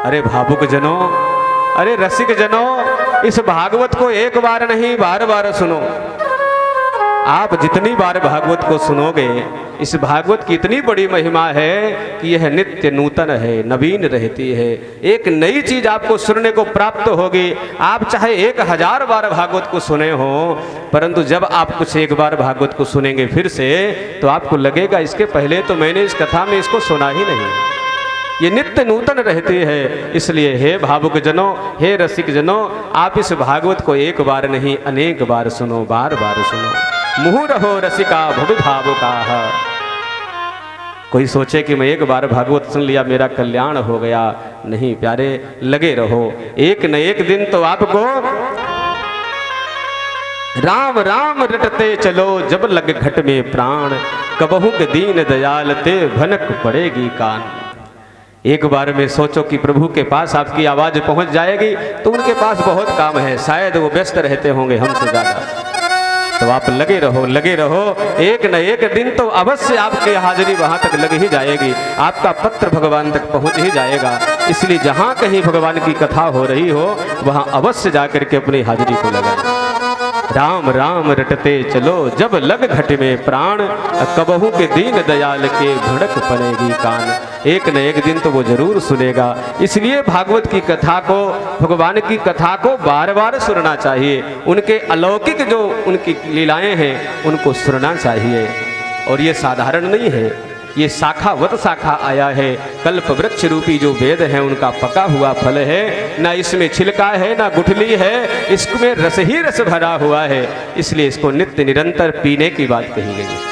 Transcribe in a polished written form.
अरे भावुक जनों, अरे रसिक जनों, इस भागवत को एक बार नहीं बार बार सुनो। आप जितनी बार भागवत को सुनोगे, इस भागवत की इतनी बड़ी महिमा है कि यह नित्य नूतन है, नवीन रहती है। एक नई चीज आपको सुनने को प्राप्त होगी। आप चाहे 1000 बार भागवत को सुने हो, परंतु जब आप कुछ एक बार भागवत को सुनेंगे फिर से, तो आपको लगेगा इसके पहले तो मैंने इस कथा में इसको सुना ही नहीं। ये नित्य नूतन रहती है। इसलिए हे भावुक जनों, हे रसिक जनों, आप इस भागवत को एक बार नहीं अनेक बार सुनो, बार बार सुनो। मुहु रहो रसिका भुवि भावुकाः। कोई सोचे कि मैं एक बार भागवत सुन लिया मेरा कल्याण हो गया, नहीं प्यारे, लगे रहो। एक न एक दिन तो आपको राम राम रटते चलो, जब लग घट में प्राण, कबहू के दीन दयाल ते भनक पड़ेगी कान। एक बार में सोचो कि प्रभु के पास आपकी आवाज पहुंच जाएगी, तो उनके पास बहुत काम है, शायद वो व्यस्त रहते होंगे हमसे ज्यादा। तो आप लगे रहो, लगे रहो। एक न एक दिन तो अवश्य आपकी हाजिरी वहां तक लग ही जाएगी, आपका पत्र भगवान तक पहुंच ही जाएगा। इसलिए जहां कहीं भगवान की कथा हो रही हो, वहां अवश्य जाकर के अपनी हाजिरी को लगाएं। राम राम रटते चलो, जब लग घट में प्राण, कबहू के दीन दयाल के भड़क पड़ेगी कान। एक न एक दिन तो वो जरूर सुनेगा। इसलिए भागवत की कथा को, भगवान की कथा को बार बार सुनना चाहिए। उनके अलौकिक जो उनकी लीलाएं हैं उनको सुनना चाहिए। और ये साधारण नहीं है, ये शाखावत शाखा आया है। कल्प वृक्ष रूपी जो वेद है उनका पका हुआ फल है। ना इसमें छिलका है ना गुठली है, इसमें रस ही रस भरा हुआ है। इसलिए इसको नित्य निरंतर पीने की बात कही गई।